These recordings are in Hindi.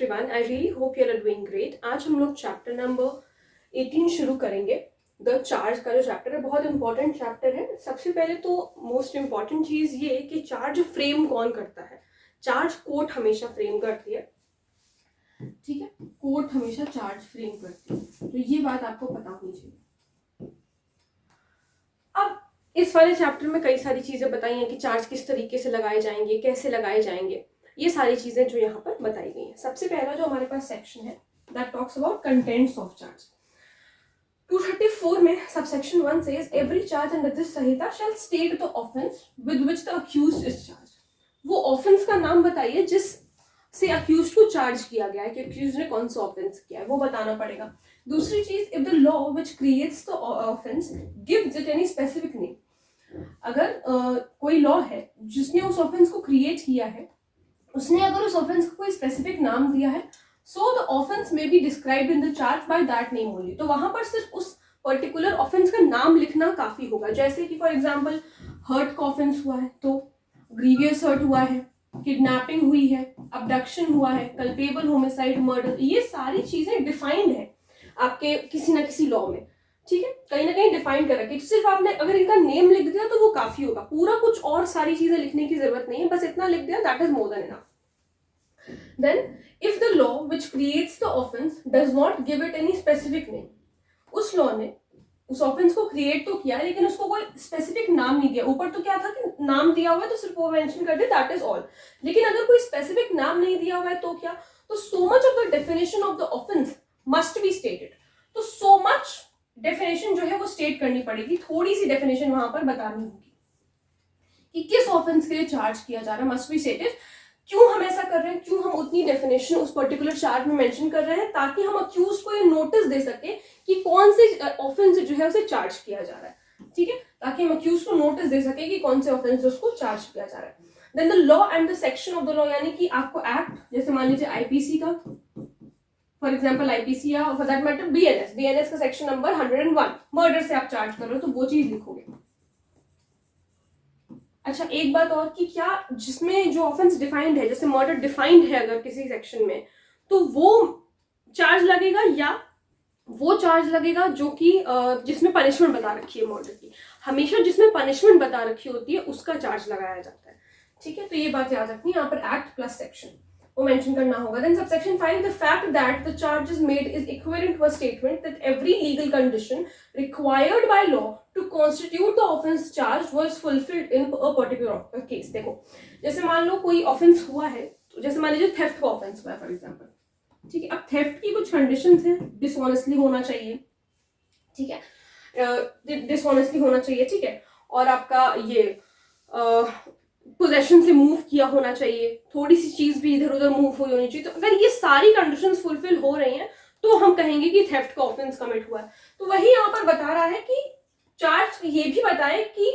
Everyone, I really hope you are doing great. आज हम लोग चैप्टर नंबर 18 शुरू करेंगे। द चार्ज का जो चैप्टर है बहुत इंपॉर्टेंट चैप्टर है। सबसे पहले तो मोस्ट इंपॉर्टेंट चीज ये है कि चार्ज फ्रेम कौन करता है। चार्ज कोट हमेशा फ्रेम करती है, ठीक है, कोट हमेशा चार्ज फ्रेम करती है, तो ये बात आपको पता होनी चाहिए। अब इस वाले चैप्टर में कई सारी चीजें बताई हैं कि चार्ज किस तरीके से लगाए जाएंगे, कैसे लगाए जाएंगे, ये सारी चीजें जो यहाँ पर बताई गई हैं। सबसे पहला जो हमारे पास सेक्शन है that talks about contents of charge. 234 में subsection 1 says every charge under this Sanhita shall state the offence with which the accused is charge. वो ऑफेंस का नाम बताइए जिस से अक्यूज्ड को चार्ज किया गया है कि अक्यूज्ड ने कौन सा ऑफेंस किया है, वो बताना पड़ेगा। दूसरी चीज, if the law which creates the offence gives it any specific name. अगर कोई लॉ है जिसने उस ऑफेंस को क्रिएट किया है, उसने अगर उस ऑफेंस को कोई स्पेसिफिक नाम दिया है, so the offence may be described in the charge by that name only. तो वहां पर सिर्फ उस पर्टिकुलर ऑफेंस का नाम लिखना काफी होगा। जैसे कि फॉर एग्जांपल हर्ट का ऑफेंस हुआ है तो ग्रीवियस हर्ट हुआ है, किडनैपिंग हुई है, अबडक्शन हुआ है, कल्पेबल होमिसाइड, मर्डर, ये सारी चीजें डिफाइंड है आपके किसी ना किसी लॉ में, ठीक है, कहीं ना कहीं डिफाइन कर रखी है। सिर्फ आपने अगर इनका नेम लिख दिया तो वो काफी होगा, पूरा कुछ और सारी चीजें लिखने की जरूरत नहीं है, बस इतना लिख दिया, that is more than enough. Then if the law which creates the offence does not give it any specific name, उस लॉ ने उस ऑफेंस को क्रिएट तो किया लेकिन उसको कोई स्पेसिफिक नाम नहीं दिया। ऊपर तो क्या था कि नाम दिया हुआ है तो सिर्फ वो मेंशन कर दे, दैट इज ऑल। लेकिन अगर कोई स्पेसिफिक नाम नहीं दिया हुआ है तो क्या, तो so much of the definition of the offence must be stated. तो सो मच डेफिनेशन जो है वो स्टेट करनी पड़ेगी, थोड़ी सी डेफिनेशन वहां पर बतानी होगी कि किस ऑफेंस के लिए चार्ज किया जा रहा है, मस्ट बी स्टेटेड। क्यों हम ऐसा कर रहे हैं, क्यों हम उतनी डेफिनेशन उस पर्टिकुलर चार्ज में मेंशन कर रहे हैं, ताकि हम अक्यूज को ये नोटिस दे सके कि कौन से ऑफेंस जो है उसे चार्ज किया जा रहा है, ठीक है, ताकि हम अक्यूज को नोटिस दे सके कि कौन से ऑफेंस उसको चार्ज किया जा रहा है। Then the law and the section of the law, यानी कि आपको एक्ट, जैसे मान लीजिए आईपीसी का, फॉर एग्जाम्पल आईपीसी या फॉर दैट मैटर बीएनएस का सेक्शन नंबर 101, मर्डर से आप चार्ज कर रहे हो तो वो चीज लिखोगे। अच्छा, एक बात और कि क्या जिसमें जो ऑफेंस डिफाइंड है, जैसे मर्डर डिफाइंड है अगर किसी सेक्शन में, तो वो चार्ज लगेगा या वो चार्ज लगेगा जो कि जिसमें पनिशमेंट बता रखी है मर्डर की। हमेशा जिसमें पनिशमेंट बता रखी होती है उसका चार्ज लगाया जाता है, ठीक है, तो ये बात याद रखनी है। यहाँ पर एक्ट प्लस सेक्शन वो मेंशन करना होगा। Then subsection 5, the fact that the charge is made is equivalent to a statement that every legal condition required by law to constitute the offence charge was fulfilled in a particular case. देखो, जैसे मान लो कोई ऑफेंस हुआ है, तो जैसे मान लीजिए थेफ्ट का ऑफेंस हुआ है फॉर एग्जांपल, ठीक है। अब थेफ्ट की कुछ कंडीशंस हैं, डिसऑनेस्टली होना चाहिए, ठीक है, डिसऑनेस्टली होना चाहिए, ठीक है, और आपका ये पोजेशन से मूव किया होना चाहिए, थोड़ी सी चीज भी इधर उधर मूव हुई होनी चाहिए। तो अगर ये सारी कंडीशंस फुलफिल हो रही हैं तो हम कहेंगे कि थेफ्ट का ऑफेंस कमिट हुआ है। तो वही यहाँ पर बता रहा है कि चार्ज ये भी बताए कि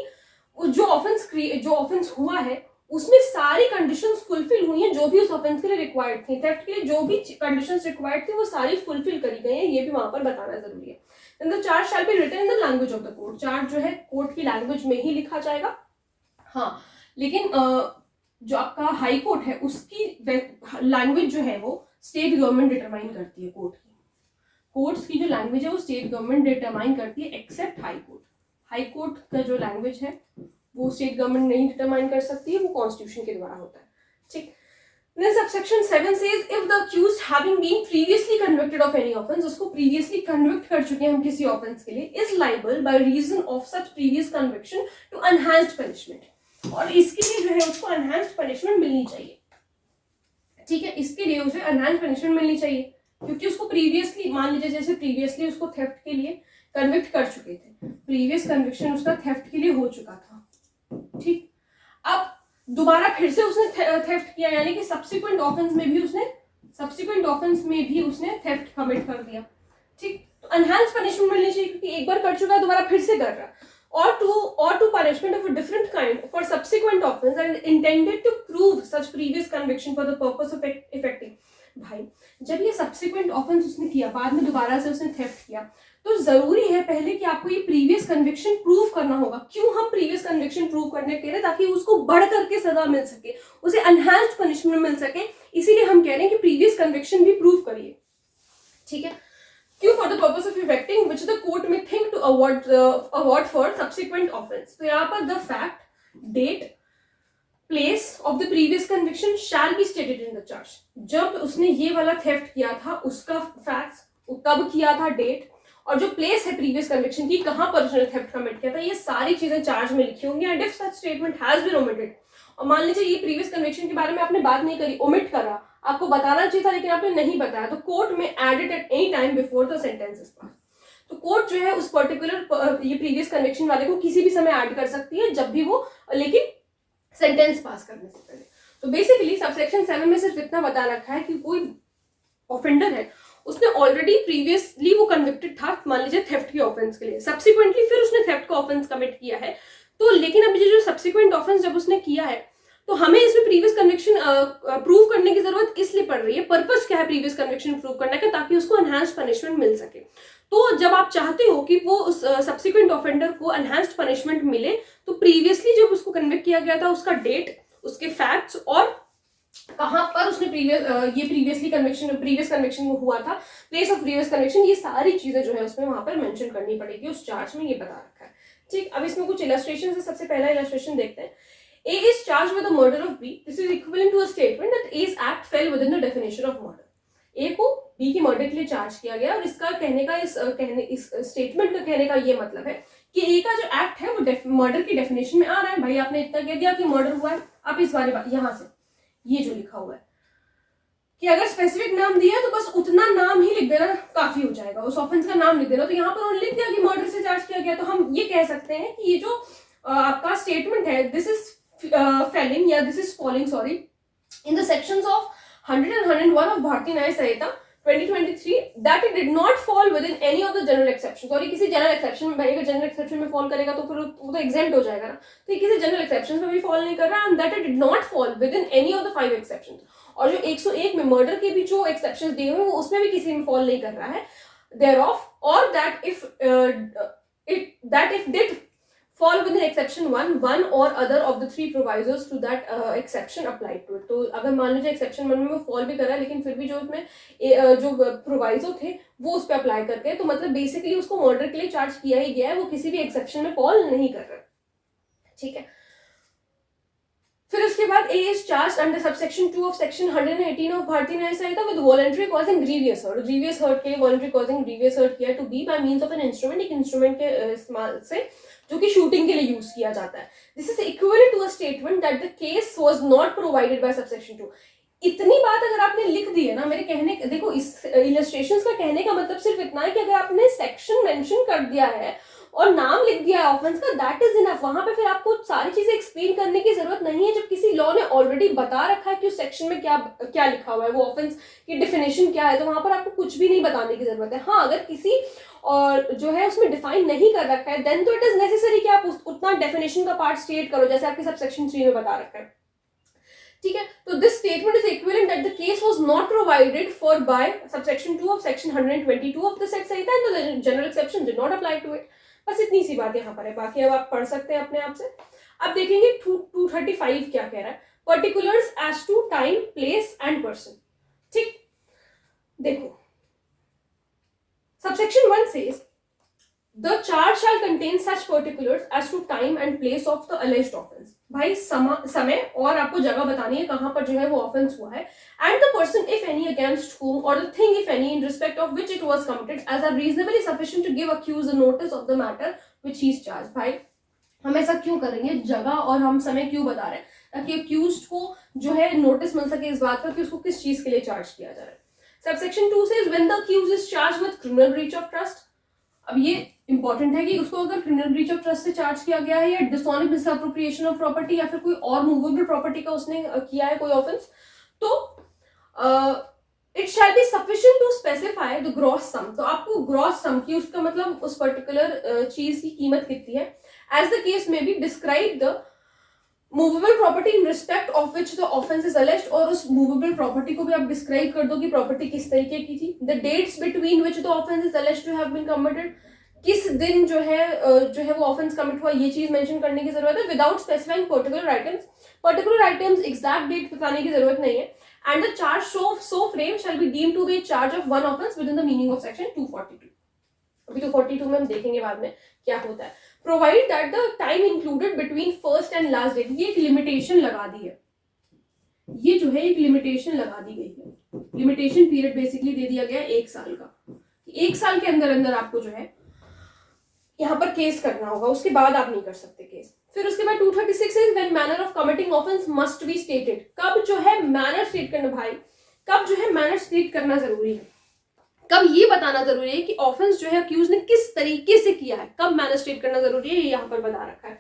जो ऑफेंस हुआ है उसमें सारी कंडीशंस फुलफिल हुई हैं जो भी उस ऑफेंस के लिए रिक्वायर्ड थी। थेफ्ट के लिए जो भी कंडीशंस रिक्वायर्ड थी वो सारी फुलफिल करी गई हैं, ये भी वहां पर बताना जरूरी है। Then the charge shall be written in the language of the court. Charge जो है कोर्ट की लैंग्वेज में ही लिखा जाएगा, हाँ, लेकिन जो आपका हाई कोर्ट है उसकी लैंग्वेज जो है वो स्टेट गवर्नमेंट डिटरमाइन करती है। कोर्ट्स की जो लैंग्वेज है वो स्टेट गवर्नमेंट डिटरमाइन करती है, except high court. High court का जो लैंग्वेज है वो स्टेट गवर्नमेंट नहीं डिटरमाइन कर सकती है, वो कॉन्स्टिट्यूशन के द्वारा होता है, ठीक। Then subsection 7 says if the accused having been previously convicted of any offense, उसको previously convict कर चुके हैं हम किसी offense के लिए, is liable by reason of such previous conviction to enhanced punishment, और इसके लिए जो है उसको enhanced punishment मिलनी चाहिए, ठीक है, इसके लिए उसे enhanced punishment मिलनी चाहिए क्योंकि उसको previously, मान लीजिए जैसे previously उसको theft के लिए convict कर चुके थे, previous conviction उसका theft के लिए हो चुका था, ठीक। अब दोबारा फिर से उसने थेफ्ट किया, यानी कि सब्सिक्वेंट ऑफेंस में भी उसने थेफ्ट कमिट कर दिया, ठीक। तो एनहांस पनिशमेंट मिलनी चाहिए क्योंकि एक बार कर चुका है, दोबारा फिर से कर रहा है। और to punishment of a different kind for subsequent offence and intended to prove such previous conviction for the purpose of effecting. भाई, जब ये सब्सिक्वेंट ऑफेंस उसने किया, बाद में दोबारा से उसने थेफ्ट किया, तो जरूरी है पहले कि आपको ये प्रीवियस कन्विक्शन प्रूव करना होगा। क्यों हम प्रीवियस कन्विक्शन प्रूव करने के लिए, ताकि उसको बढ़ करके सजा मिल सके, उसे एनहांस्ड पनिशमेंट मिल सके, इसीलिए हम कह रहे हैं कि प्रीवियस कन्विक्शन भी प्रूव करिए। ठीक है, क्यों? For the purpose of effecting which the court में think to award for subsequent offence. तो यहाँ पर the fact, date, place of the previous conviction shall be stated in the charge. जब उसने ये वाला थेफ्ट किया था उसका फैक्ट्स, कब किया था, डेट, और जो प्लेस है प्रीवियस कन्विक्शन की, कहां पर उसने थेफ्ट कमिट किया था, ये सारी चीजें चार्ज में लिखी होंगी। And if such statement has been omitted, और मान लीजिए ये प्रीवियस कन्विक्शन के बारे में आपने बात नहीं करी, ओमिट करा, आपको बताना चाहिए था लेकिन आपने नहीं बताया, तो कोर्ट में add it at any time before the sentence is pass. तो कोर्ट जो है उस पर्टिकुलर ये प्रीवियस कन्विक्शन वाले को किसी भी समय ऐड कर सकती है, जब भी वो, लेकिन सेंटेंस पास करने से पहले। तो बेसिकली सबसेक्शन 7 में सिर्फ इतना बता रखा है कि कोई ऑफेंडर है, उसने ऑलरेडी प्रीवियसली वो कन्विक्टेड था, मान लीजिए थेफ्ट के ऑफेंस के लिए, सब्सिक्वेंटली फिर उसने थेफ्ट का ऑफेंस कमिट किया है, तो लेकिन अब ये जो सब्सिक्वेंट ऑफेंस जब उसने किया है, तो हमें इसमें प्रीवियस कन्विक्शन प्रूव करने की जरूरत इसलिए पड़ रही है। पर्पस क्या है प्रीवियस कन्विक्शन प्रूव करने का? ताकि उसको एनहांस्ड पनिशमेंट मिल सके। तो जब आप चाहते हो कि वो उस सब्सिक्वेंट ऑफेंडर को एनहांस्ड पनिशमेंट मिले, तो प्रीवियसली जब उसको कन्विक्ट किया गया था उसका डेट, उसके फैक्ट्स, और कहां पर उसने प्रीवियस कन्विक्शन हुआ था, प्लेस ऑफ प्रीवियस कन्विक्शन, ये सारी चीजें जो है उसमें वहां पर मेंशन करनी पड़ेगी, उस चार्ज में ये बता रखा है। ठीक, अब इसमें कुछ इलस्ट्रेशन है। सबसे पहला इलस्ट्रेशन देखते हैं। A is charged with the murder of B. This is equivalent to a statement that A's act fell within the definition of murder. A को B की मर्डर के लिए चार्ज किया गया, और इसका कहने का इस स्टेटमेंट का कहने का ये मतलब है कि ए का जो एक्ट है वो मर्डर की डेफिनेशन में आ रहा है। भाई आपने इतना कह दिया कि मर्डर हुआ है, आप इस बारे यहाँ से ये जो लिखा हुआ है कि अगर स्पेसिफिक नाम दिया है तो बस उतना नाम ही लिख देना काफी हो जाएगा, उस ऑफेंस का नाम लिख देना। तो यहाँ पर उन्होंने लिख दिया कि मर्डर से चार्ज किया गया, तो हम ये कह सकते हैं कि ये जो आपका स्टेटमेंट है, दिस इज फेलिंग या this is falling, sorry, in the sections of 100 and 101 of भारतीय न्याय संहिता 2023 that it did not fall within any of the general exceptions। और ये किसी जनरल एक्सेप्शन में, भाई अगर जनरल एक्सेप्शन में फॉल करेगा तो फिर वो तो एग्जेम्प्ट हो जाएगा ना, तो ये किसी जनरल एक्सेप्शन में भी फॉल नहीं कर रहा, and that it did not fall within any of the 5 exceptions. और जो 101 में मर्डर के भी जो एक्सेप्शंस दिए हुए हैं वो उसमें भी किसी में फॉल नहीं कर रहा है, thereof, or that if did fall within exception one or other of the 3 provisos to that exception applied to it। तो अगर मान लीजिए एक्सेप्शन 1 में वो फॉल भी कर रहा है, लेकिन फिर भी जो उसमें जो प्रोवाइजो थे वो उस पर अप्लाई करते हैं, तो मतलब बेसिकली उसको मर्डर के लिए चार्ज किया ही गया है, वो किसी भी एक्सेप्शन में फॉल नहीं कर रहा है। ठीक है, फिर उसके बाद A is charge under subsection 2 of section 118 of Bharatiya Nyaya Sanhita with voluntary causing grievous hurt. Grievous hurt के लिए वॉलंटरी कॉजिंग ग्रीवियस हर्ट किया to be by means of an instrument, एक इंस्ट्रूमेंट के इस्तेमाल से जो कि शूटिंग के लिए यूज किया जाता है। This is equivalent to a statement that the case was not provided by subsection 2। इतनी बात अगर आपने लिख दी है ना, मेरे कहने, देखो इस इलस्ट्रेशंस का कहने का मतलब सिर्फ इतना है कि अगर आपने सेक्शन मेंशन कर दिया है और नाम लिख दिया है ऑफेंस का, दैट इज इनफ। वहां पे फिर आपको सारी चीजें एक्सप्लेन करने की जरूरत नहीं है। जब किसी लॉ ने ऑलरेडी बता रखा है कि उस सेक्शन में क्या क्या लिखा हुआ है, वो ऑफेंस की डेफिनेशन क्या है, तो वहां पर आपको कुछ भी नहीं बताने की जरूरत है। हाँ, अगर किसी और जो है उसमें डिफाइन नहीं कर रखा है, देन तो इट इज नेसेसरी कि आप उतना डेफिनेशन का पार्ट स्टेट करो, जैसे आपके सबसेक्शन 3 में बता रखा है। ठीक है, तो this statement is equivalent that the case was not provided for by subsection 2 of section 122 of the sect Sanhita and the general exception did not apply to it. बस इतनी सी बात यहाँ पर है, बाकी अब आप पढ़ सकते हैं अपने आप से। अब देखेंगे 235 क्या कह रहा है, particulars as to time, place and person. ठीक, देखो subsection 1 says the charge shall contain such particulars as to time and place of the alleged offense। भाई समय और आपको जगह बतानी है कहां पर जो है वो ऑफेंस हुआ है, and the person if any against whom or the thing if any in respect of which it was committed as are reasonably sufficient to give accused a notice of the matter which he is charged। भाई हम ऐसा क्यों करेंगे, जगह और हम समय क्यों बता रहे हैं, ताकि अक्यूज्ड को जो है नोटिस मिल सके इस बात का कि उसको किस चीज के लिए चार्ज किया जा रहा है। Subsection 2 says when the accused is charged with criminal breach of trust। अब ये इंपॉर्टेंट है कि उसको अगर क्रिमिनल ब्रीच ऑफ ट्रस्ट से चार्ज किया गया है, या डिसऑनेस्ट मिसअप्रोप्रिएशन ऑफ प्रॉपर्टी, या फिर कोई और मूवेबल प्रॉपर्टी का उसने किया है कोई ऑफेंस, तो it shall be sufficient to specify the gross sum. तो आपको ग्रॉस सम की, उसका मतलब उस पर्टिकुलर चीज की कीमत कितनी है, एज द केस में be describe the movable property in respect of which the offence is alleged, और उस मूवेबल प्रॉपर्टी को भी आप डिस्क्राइब कर दो कि प्रॉपर्टी किस तरीके की थी। The dates between which the offence is alleged to have been committed, किस दिन जो है वो ऑफेंस कमिट हुआ, ये चीज मेंशन करने की जरूरत है without specifying particular items. Particular items exact date बताने की जरूरत नहीं है। And the charge so frame shall be deemed to be charge of one offence within the meaning of section 242। अभी 242 में हम देखेंगे बाद में क्या होता है। Provide that the time included between first and last date, ये एक लिमिटेशन लगा दी है, ये जो है एक लिमिटेशन लगा दी गई है। लिमिटेशन पीरियड बेसिकली दे दिया गया 1 साल का, 1 साल के अंदर अंदर आपको जो है यहाँ पर केस करना होगा, उसके बाद आप नहीं कर सकते केस। फिर उसके बाद 236 is when manner of committing offence must be stated, कब जो है मैनर स्टेट करना, भाई कब जो है मैनर स्टेट करना जरूरी है, कब ये बताना जरूरी है कि ऑफेंस जो है अक्यूज ने किस तरीके से किया है, कब मैनर स्टेट करना जरूरी है, ये यहाँ पर बता रखा है।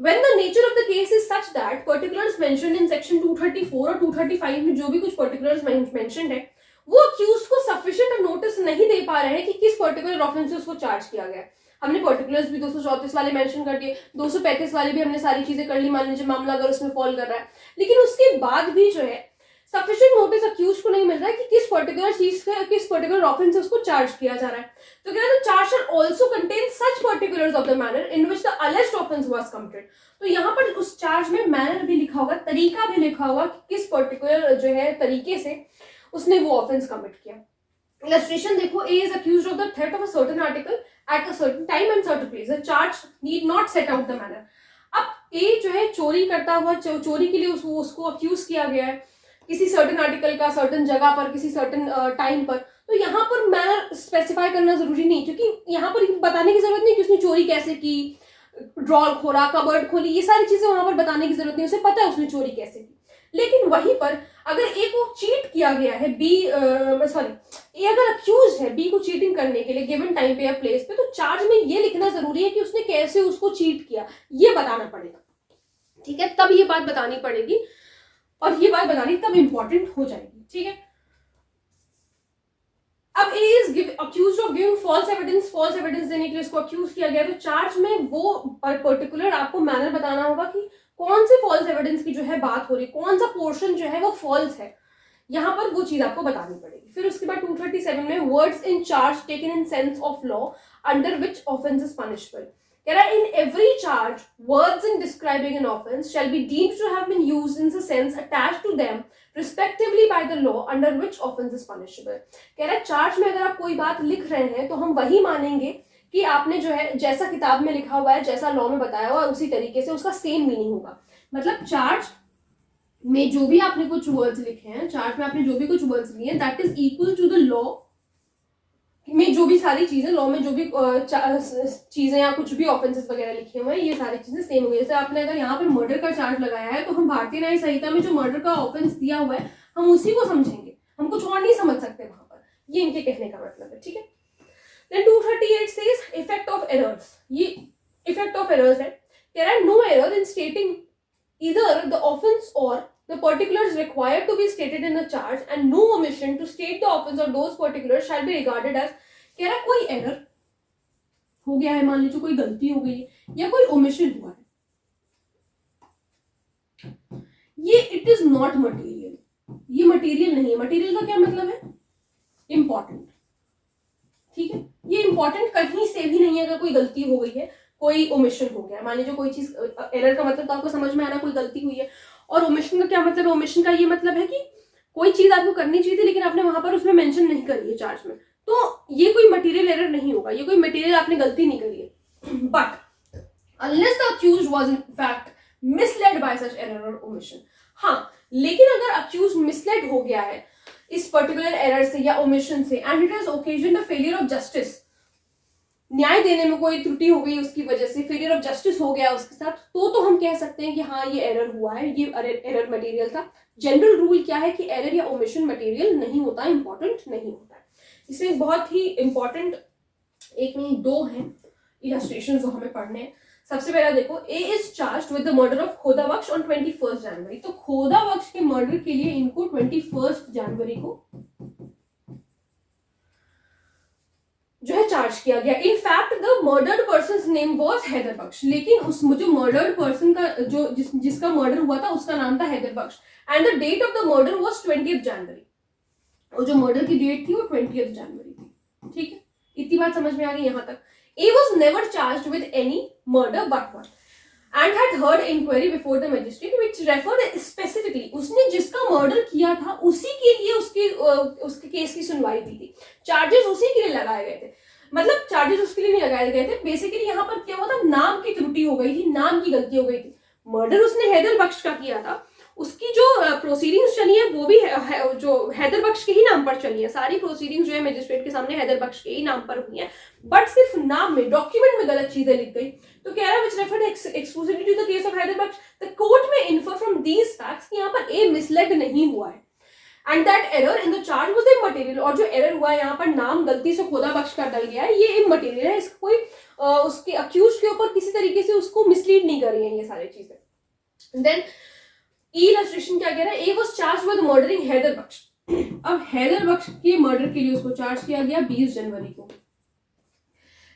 When the nature of the case is such that particulars mentioned in section 234 और 235 में जो भी कुछ particulars mentioned है, वो accused को sufficient notice नहीं दे पा रहे हैं कि किस particular offense से उसको charge किया गया है। हमने particulars भी 234 वाले mention कर दिए, 235 वाले भी हमने सारी चीजें कर ली, मान लीजिए मामला अगर उसमें fall कर रहा है, लेकिन उसके बाद भी जो है सफिशिएंट नोटिस अक्यूज को नहीं मिल रहा है कि किस पर्टिकुलर चीज का, किस पर्टिकुलर ऑफेंस से उसको चार्ज किया जा रहा है। तो कह रहा है charge shell also contain such particulars of the manner in which the alleged offence was committed. तो यहाँ पर उस चार्ज में मैनर भी लिखा होगा, तरीका भी लिखा होगा कि किस पर्टिकुलर जो है तरीके से उसने वो ऑफेंस कमिट किया। इलस्ट्रेशन देखो, A is accused of the threat of a certain article at a certain time and certain place, the charge need not set out the manner. अब ए जो है चोरी करता हुआ, चोरी के लिए उसको अक्यूज किया गया है किसी सर्टेन आर्टिकल का, सर्टेन जगह पर, किसी सर्टेन टाइम पर, तो यहाँ पर मैनर स्पेसिफाई करना जरूरी नहीं, क्योंकि यहाँ पर बताने की जरूरत नहीं कि उसने चोरी कैसे की, ड्रॉर खोला, कबर्ड खोली, ये सारी चीजें वहां पर बताने की जरूरत नहीं, उसे पता है उसने चोरी कैसे की। लेकिन वहीं पर अगर ए को चीट किया गया है, बी ए अगर अक्यूज है बी को चीटिंग करने के लिए गिवन टाइम पे या प्लेस पे, तो चार्ज में ये लिखना जरूरी है कि उसने कैसे उसको चीट किया, ये बताना पड़ेगा। ठीक है, तब ये बात बतानी पड़ेगी और ये बात बतानी तब इंपॉर्टेंट हो जाएगी। ठीक है, अब A is accused of giving false evidence, false evidence देने के लिए इसको अक्यूज किया गया, तो चार्ज में वो पर्टिकुलर आपको मैनर बताना होगा कि कौन से फॉल्स एविडेंस की जो है बात हो रही, कौन सा पोर्शन जो है वो फॉल्स है, यहां पर वो चीज आपको बतानी पड़ेगी। फिर उसके बाद 237 में words in charge taken in sense of law under which offence is punishable, कह रहा है in every charge words in describing an offence shall be deemed to have been used in the sense attached to them respectively by the law under which offence is punishable. कह रहा है चार्ज में अगर आप कोई बात लिख रहे हैं तो हम वही मानेंगे कि आपने जो है जैसा किताब में लिखा हुआ है, जैसा लॉ में बताया हुआ है, उसी तरीके से उसका सेम मीनिंग होगा। मतलब चार्ज में जो भी आपने कुछ वर्ड्स लिखे हैं, चार्ज में आपने जो भी कुछ वर्ड्स लिए हैं, that is equal to the law में जो भी सारी चीजें, लॉ में जो भी चीजें या कुछ भी ऑफेंसेस वगैरह लिखे हुए हैं, ये सारी चीजें सेम हो गई। जैसे आपने अगर यहाँ पर मर्डर का चार्ज लगाया है तो हम भारतीय न्याय संहिता में जो मर्डर का ऑफेंस दिया हुआ है हम उसी को समझेंगे, हम कुछ और नहीं समझ सकते वहां पर, ये इनके कहने का मतलब है। ठीक है, then 238 says effect of errors, ये इफेक्ट ऑफ एरर्स है, कह रहा है no error in stating either the offense or the particulars required to be stated in the charge and no omission to state the offense or those particulars shall be regarded as, कह रहा कोई एरर हो गया है, मान लीजिए कोई गलती हो गई या कोई ओमिशन हुआ है, ये इट इज नॉट मटेरियल, ये मटेरियल नहीं है। मटेरियल का क्या मतलब है? इंपॉर्टेंट। ठीक है, ये इंपॉर्टेंट कहीं से भी नहीं है। अगर कोई गलती हो गई है, कोई ओमिशन हो गया, मान लीजिए कोई चीज, एरर का मतलब तो आपको समझ में आना, कोई गलती हुई है, और ओमिशन का क्या मतलब है? ओमिशन का ये मतलब है कि कोई चीज आपको करनी चाहिए थी लेकिन आपने वहां पर उसमें मेंशन नहीं करी है चार्ज में, तो ये कोई मटेरियल एरर नहीं होगा, ये कोई मटेरियल आपने गलती नहीं करी है। But unless the accused was in fact misled bye such error और ओमिशन, हाँ, लेकिन अगर अक्यूज्ड मिसलेड हो गया है इस पर्टिकुलर एरर से या ओमिशन से, and it has occasion the failure of justice, न्याय देने में कोई त्रुटि हो गई उसकी वजह से, फेलियर ऑफ जस्टिस हो गया उसके साथ, तो हम कह सकते हैं कि हाँ ये एरर हुआ है, ये एरर मटेरियल था। जनरल रूल क्या है कि एरर या ओमिशन मटेरियल नहीं होता, इंपॉर्टेंट नहीं होता है। इसमें बहुत ही इंपॉर्टेंट एक नहीं दो हैं इलस्ट्रेशन जो हमें पढ़ने हैं। सबसे पहला देखो, A is charged with the murder of Khoda Baksh on 21 January, तो खोदा बख्श के मर्डर के लिए इनको 21 जनवरी को जो है है चार्ज किया गया। In fact the murdered person name was Haidar Baksh, लेकिन उस जो मर्डर्ड पर्सन का जो जिसका मर्डर हुआ था उसका नाम था Haidar Baksh. And the date of the murder was 20 January, और जो मर्डर की डेट थी वो 20 जनवरी थी। ठीक है, इतनी बात समझ में आ गई यहाँ तक। A was never charge with any murder but one and had heard inquiry before the magistrate which referred specifically, उसने जिसका मर्डर किया था उसी के लिए उसके केस की सुनवाई हुई थी। चार्जेस उसी के लिए लगाए गए थे, मतलब चार्जेस उसके लिए नहीं लगाए गए थे। बेसिकली यहाँ पर क्या हुआ था, नाम की त्रुटि हो गई थी, नाम की गलती हो गई थी। मर्डर उसने हैदर बख्श का किया था, उसकी जो प्रोसीडिंग्स चली है वो भी जो हैदर बख्श के ही नाम पर चली है। सारी प्रोसीडिंग्स जो है मजिस्ट्रेट के सामने हैदर बख्श के ही नाम पर हुई है, बट सिर्फ नाम में, डॉक्यूमेंट में गलत चीजें लिख गई। तो कह रहा है which referred exclusively to the case of Haidar Bakhsh, the court में इन्फर फ्रॉम दीज फैक्ट्स कि यहाँ पर ए मिसलेड नहीं हुआ है and that error in the charge was immaterial, और जो एरर हुआ है यहाँ पर नाम गलती से खोदा बख्श का डल गया है, ये इमटेरियल है। इसको कोई उसके अक्यूज के ऊपर किसी तरीके से उसको मिसलीड नहीं कर रही है ये सारी चीजें। देन इलस्ट्रेशन क्या कह रहा है, A was charge with murdering Haidar Baksh. अब हैदर बख्श के मर्डर के लिए उसको चार्ज किया गया 20 जनवरी को।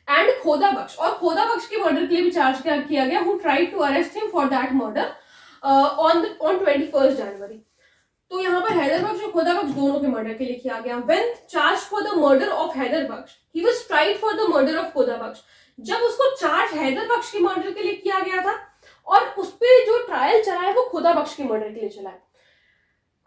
एंड खोदा बख्श, और खोदा बख्श के मर्डर के लिए भी चार्ज किया गया, who tried to arrest him for that murder on 21 January. तो यहाँ पर हैदर बख्श और खोदा बख्श दोनों के मर्डर के लिए किया गया। When charge for the murder of Haidar Bakhsh, he was tried for the murder of Khoda Bakhsh. जब उसको चार्ज हैदर बख्श के मर्डर के लिए किया गया था और उस पर जो ट्रायल चला है वो खोदा बख्श के मर्डर के लिए चला है।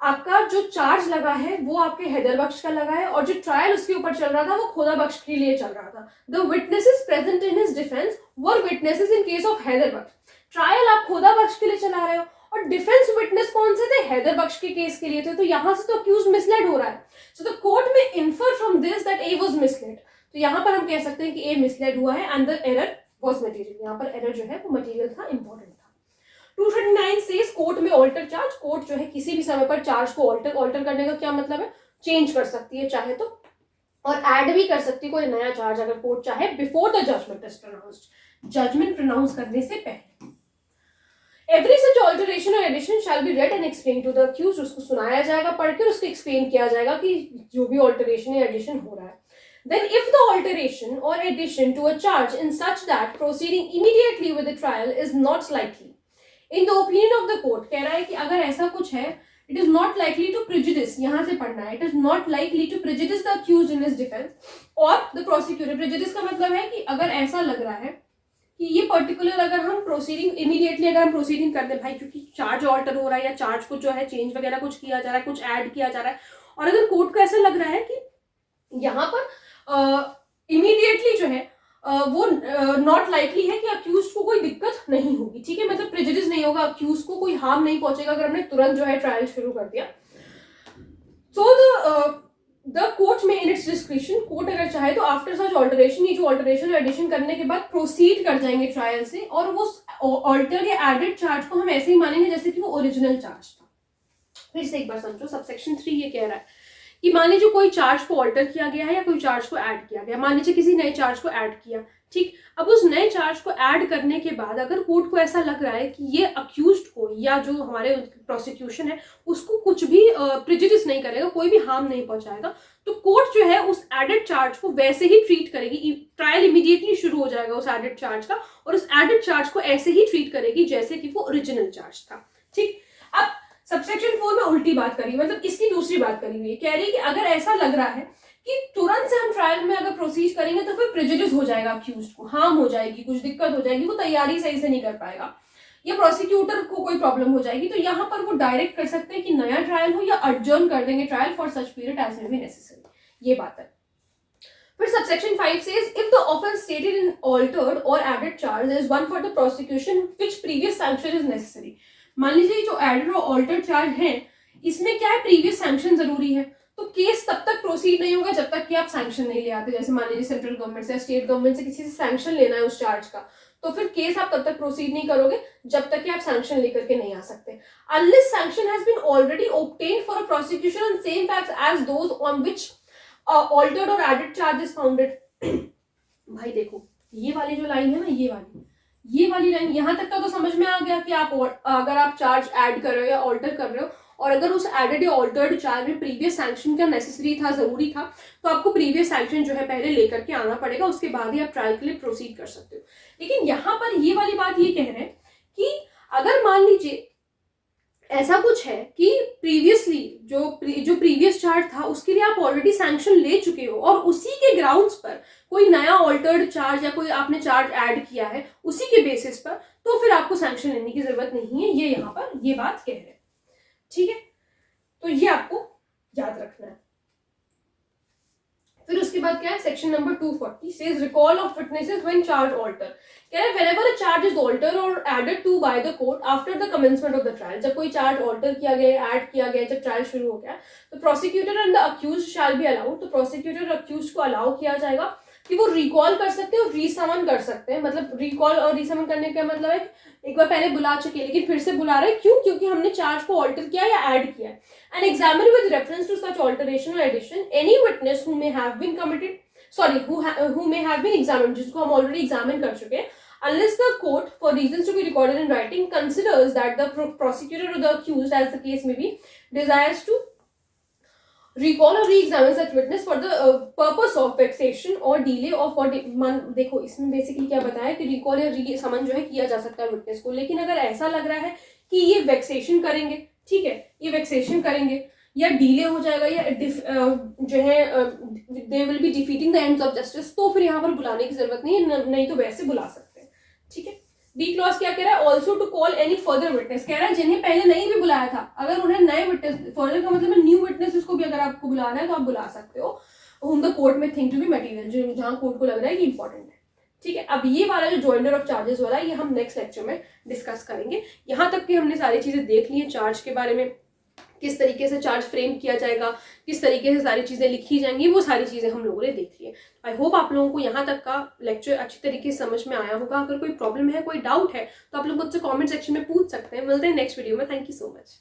आपका जो चार्ज लगा है वो आपके हैदर बख्श का लगा है, और जो ट्रायल उसके ऊपर चल रहा था वो खोदा बख्श के लिए चल रहा था। The witnesses present in his defence were witnesses in case of Haidar Bakhsh. Trial आप खोदा बख्श के लिए चला रहे हो और डिफेंस विटनेस कौन से थे, हैदर बख्श के केस के लिए थे। तो यहां से तो अक्यूज मिसलेड हो रहा है। सो द कोर्ट में infer from this that A was misled. तो यहां पर हम कह सकते हैं कि ए मिसलेड हुआ है and the error was material. यहाँ पर एरर जो है वो मटेरियल था, इंपॉर्टेंट था। 239 सेज कोर्ट में ऑल्टर चार्ज। कोर्ट जो है किसी भी समय पर चार्ज को ऑल्टर करने का क्या मतलब है, चेंज कर सकती है चाहे तो, और ऐड भी कर सकती है कोई नया चार्ज अगर कोर्ट चाहे, before the judgment is pronounced, judgment pronounce करने से पहले। एवरी सच ऑल्टरेशन और addition shall be read and explain to the accused. उसको सुनाया जाएगा, पढ़ के उसको एक्सप्लेन किया जाएगा कि जो भी ऑल्टरेशन या एडिशन हो रहा है। Then if the alteration or addition to a charge in such that proceeding immediately with the trial is not likely, in the opinion of the court, कह रहा है कि अगर ऐसा कुछ है, it is not likely to prejudice, यहाँ से पढ़ना है, it is not likely to prejudice the accused in his defense or the prosecutor। prejudice का मतलब है कि अगर ऐसा लग रहा है कि ये पर्टिकुलर, अगर हम प्रोसीडिंग इमीडिएटली अगर हम प्रोसीडिंग कर दे भाई, क्योंकि चार्ज ऑल्टर हो रहा है या चार्ज को जो है चेंज वगैरह कुछ किया जा रहा है, कुछ ऐड किया जा रहा है, और अगर कोर्ट को ऐसा लग रहा है कि यहाँ पर इमीडिएटली जो है वो नॉट लाइकली है कि अक्यूज को कोई दिक्कत नहीं होगी। ठीक है, मतलब प्रेजुडिस नहीं होगा, अक्यूज को कोई हार्म नहीं पहुंचेगा अगर हमने तुरंत जो है ट्रायल शुरू कर दिया। सो द कोर्ट में इन इट्स डिस्क्रिप्शन, कोर्ट अगर चाहे तो आफ्टर सच ऑल्टरेशन, ये जो ऑल्टरेशन एडिशन करने के बाद प्रोसीड कर जाएंगे ट्रायल से, और वो ऑल्टर या एडेड चार्ज को हम ऐसे ही मानेंगे जैसे कि वो ओरिजिनल चार्ज था। फिर से एक बार समझो, सबसेक्शन 3 ये कह रहा है कि मान लीजिए कोई चार्ज को ऑल्टर किया गया है या कोई चार्ज को ऐड किया गया, मान लीजिए किसी नए चार्ज को ऐड किया, ठीक। अब उस नए चार्ज को ऐड करने के बाद अगर कोर्ट को ऐसा लग रहा है कि ये अक्यूज्ड को या जो हमारे प्रोसिक्यूशन है उसको कुछ भी प्रेजुडिस नहीं करेगा, कोई भी हार्म नहीं पहुंचाएगा, तो कोर्ट जो है उस एडेड चार्ज को वैसे ही ट्रीट करेगी। ट्रायल इमीडिएटली शुरू हो जाएगा उस एडेड चार्ज का, और उस एडेड चार्ज को ऐसे ही ट्रीट करेगी जैसे कि वो ओरिजिनल चार्ज था। ठीक, अब सबसेक्शन 4 में उल्टी बात करी, मतलब इसकी दूसरी बात करी हुई है। कह रही है कि अगर ऐसा लग रहा है कि तुरंत से हम ट्रायल में अगर प्रोसीड करेंगे तो फिर प्रेजुडिस हो जाएगा, अक्यूज्ड को हार्म हो जाएगी, कुछ दिक्कत हो जाएगी, वो तैयारी सही से नहीं कर पाएगा, या प्रोसिक्यूटर को कोई प्रॉब्लम हो जाएगी, तो यहाँ पर वो डायरेक्ट कर सकते हैं कि नया ट्रायल हो या अडजर्न कर देंगे trial for such period as may be necessary. ये बात है। फिर subsection 5 says if the offense stated in altered or added charge is one for the prosecution which previous sanction is necessary। मान लीजिए जो एडेड और ऑल्टर्ड चार्ज है इसमें क्या है, प्रीवियस सैंक्शन जरूरी है, तो केस तब तक प्रोसीड नहीं होगा जब तक कि आप सैंक्शन नहीं ले आते। जैसे मान लीजिए सेंट्रल गवर्नमेंट से, स्टेट गवर्नमेंट से किसी से सैंक्शन लेना है उस चार्ज का, तो फिर केस आप तब तक प्रोसीड नहीं करोगे जब तक कि आप सैंक्शन लेकर के नहीं आ सकते। Unless sanction has been already obtained for a prosecution on same facts as those on which altered or added charge is founded. भाई देखो, ये वाली जो लाइन है ना, ये वाली लाइन, यहां तक का तो समझ में आ गया कि आप अगर आप चार्ज ऐड कर रहे हो या ऑल्टर कर रहे हो और अगर उस एडेड या ऑल्टर्ड चार्ज में प्रीवियस सैंक्शन का नेसेसरी था, जरूरी था, तो आपको प्रीवियस सैंक्शन जो है पहले लेकर के आना पड़ेगा, उसके बाद ही आप ट्रायल के लिए प्रोसीड कर सकते हो। लेकिन यहाँ पर ये वाली बात ये कह रहे हैं कि अगर मान लीजिए ऐसा कुछ है कि प्रीवियसली जो प्रीवियस चार्ज था उसके लिए आप ऑलरेडी सैंक्शन ले चुके हो और उसी के ग्राउंड्स पर कोई नया ऑल्टर्ड चार्ज या कोई आपने चार्ज ऐड किया है उसी के बेसिस पर, तो फिर आपको सैंक्शन लेने की जरूरत नहीं है। ये यहाँ पर ये बात कह रहे हैं, ठीक है। तो ये आपको याद रखना है। फिर उसके बाद क्या है, section number 240 says recall of witnesses when charge alter. कह रहा है whenever a charge is alter और added to by the court after the commencement of the trial, जब कोई चार्ज ऑल्टर किया गया, ऐड किया गया, जब ट्रायल शुरू हो गया, तो prosecutor and the accused shall be allowed, तो प्रोसिक्यूटर और अक्यूज्ड को अलाउ किया जाएगा कि वो रिकॉल कर सकते हैं और रीसमन कर सकते हैं। मतलब रिकॉल और रीसमन करने का मतलब है एक बार पहले बुला चुके लेकिन फिर से बुला रहे हैं, क्यों? क्योंकि हमने चार्ज को ऑल्टर किया या ऐड किया। And examine with reference to such alteration और addition any witness who may have been committed who may have been examined, जिसको हम ऑलरेडी एग्जामिन कर चुके हैं, unless the court for reasons to be recorded in writing considers that the prosecutor or the accused, as the case may be, desires to recall or re-examine such witness for the purpose of vexation or delay or for देखो इसमें बेसिकली क्या बताया कि रिकॉल या री-समन जो है किया जा सकता है विटनेस को, लेकिन अगर ऐसा लग रहा है कि ये वेक्सेशन करेंगे, ठीक है, ये वेक्सेशन करेंगे या डिले हो जाएगा या जो है they will be defeating the ends of justice, तो फिर यहाँ पर बुलाने की जरूरत नहीं है, नहीं तो वैसे बुला सकते हैं, ठीक है। डी क्लॉज क्या कह रहा है, also to call any further witness, कह रहा है जिन्हें पहले नहीं भी बुलाया था, अगर उन्हें नए विटनेस, फर्दर का मतलब न्यू विटनेस, उसको भी अगर आपको बुलाना है तो आप बुला सकते हो, whom the court may think to be material, जो जहाँ कोर्ट को लग रहा है कि इंपॉर्टेंट है, ठीक है। अब ये वाला जो जॉइंडर ऑफ चार्जेस वाला ये हम नेक्स्ट लेक्चर में डिस्कस करेंगे। यहाँ तक कि हमने सारी चीजें देख ली है चार्ज के बारे में, किस तरीके से चार्ज फ्रेम किया जाएगा, किस तरीके से सारी चीजें लिखी जाएंगी, वो सारी चीजें हम लोगों ने देख ली है। आई होप आप लोगों को यहाँ तक का लेक्चर अच्छी तरीके से समझ में आया होगा। अगर कोई प्रॉब्लम है, कोई डाउट है, तो आप लोग मुझसे कमेंट सेक्शन में पूछ सकते हैं। मिलते हैं नेक्स्ट वीडियो में। Thank you so much.